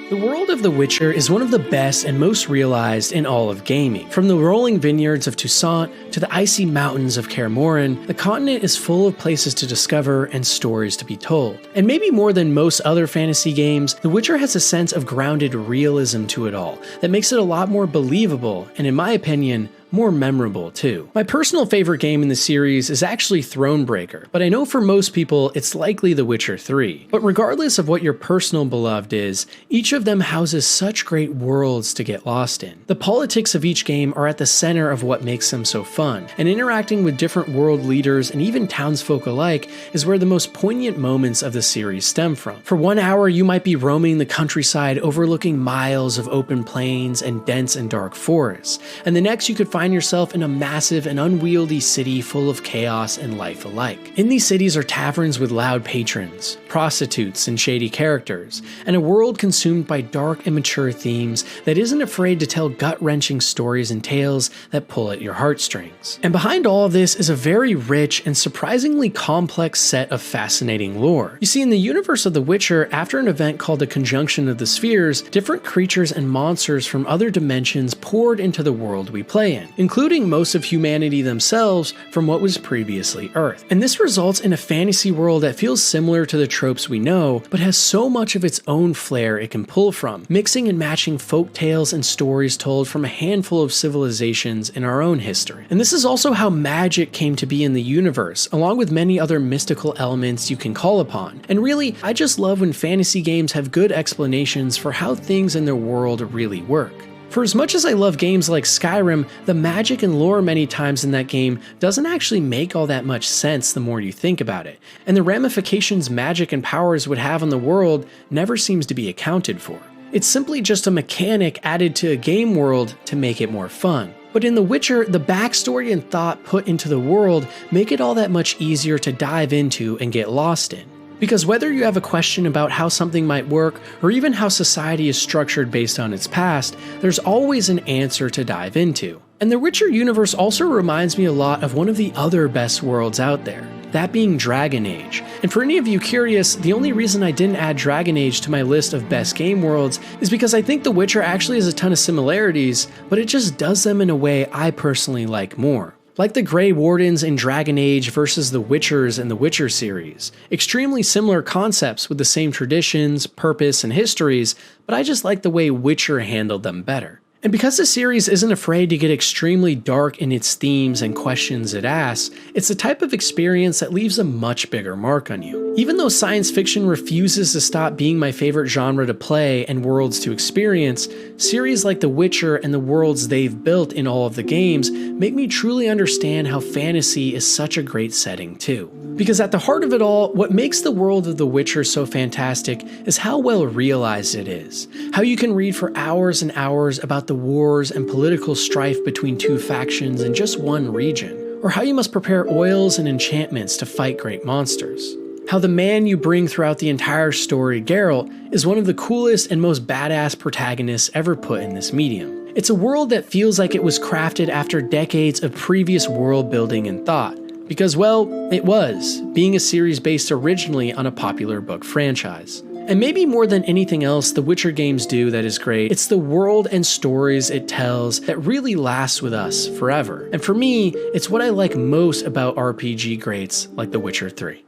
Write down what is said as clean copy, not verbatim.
The world of The Witcher is one of the best and most realized in all of gaming. From the rolling vineyards of Toussaint to the icy mountains of Kaer Morhen, the continent is full of places to discover and stories to be told. And maybe more than most other fantasy games, The Witcher has a sense of grounded realism to it all that makes it a lot more believable and, in my opinion, more memorable too. My personal favorite game in the series is actually Thronebreaker, but I know for most people it's likely The Witcher 3. But regardless of what your personal beloved is, each of them houses such great worlds to get lost in. The politics of each game are at the center of what makes them so fun, and interacting with different world leaders and even townsfolk alike is where the most poignant moments of the series stem from. For 1 hour you might be roaming the countryside overlooking miles of open plains and dense and dark forests, and the next you could find yourself in a massive and unwieldy city full of chaos and life alike. In these cities are taverns with loud patrons, prostitutes and shady characters, and a world consumed by dark and mature themes that isn't afraid to tell gut-wrenching stories and tales that pull at your heartstrings. And behind all of this is a very rich and surprisingly complex set of fascinating lore. You see, in the universe of The Witcher, after an event called the Conjunction of the Spheres, different creatures and monsters from other dimensions poured into the world we play in, including most of humanity themselves from what was previously Earth. And this results in a fantasy world that feels similar to the tropes we know, but has so much of its own flair it can pull from, mixing and matching folk tales and stories told from a handful of civilizations in our own history. And this is also how magic came to be in the universe, along with many other mystical elements you can call upon. And really, I just love when fantasy games have good explanations for how things in their world really work. For as much as I love games like Skyrim, the magic and lore many times in that game doesn't actually make all that much sense the more you think about it, and the ramifications magic and powers would have on the world never seems to be accounted for. It's simply just a mechanic added to a game world to make it more fun. But in The Witcher, the backstory and thought put into the world make it all that much easier to dive into and get lost in. Because whether you have a question about how something might work, or even how society is structured based on its past, there's always an answer to dive into. And the Witcher universe also reminds me a lot of one of the other best worlds out there, that being Dragon Age. And for any of you curious, the only reason I didn't add Dragon Age to my list of best game worlds is because I think The Witcher actually has a ton of similarities, but it just does them in a way I personally like more. Like the Grey Wardens in Dragon Age versus the Witchers in the Witcher series. Extremely similar concepts with the same traditions, purpose, and histories, but I just like the way Witcher handled them better. And because the series isn't afraid to get extremely dark in its themes and questions it asks, it's the type of experience that leaves a much bigger mark on you. Even though science fiction refuses to stop being my favorite genre to play and worlds to experience, series like The Witcher and the worlds they've built in all of the games make me truly understand how fantasy is such a great setting too. Because at the heart of it all, what makes the world of The Witcher so fantastic is how well realized it is. How you can read for hours and hours about the wars and political strife between two factions in just one region, or how you must prepare oils and enchantments to fight great monsters. How the man you bring throughout the entire story, Geralt, is one of the coolest and most badass protagonists ever put in this medium. It's a world that feels like it was crafted after decades of previous world building and thought, because, well, it was, being a series based originally on a popular book franchise. And maybe more than anything else The Witcher games do that is great, it's the world and stories it tells that really lasts with us forever. And for me, it's what I like most about RPG greats like The Witcher 3.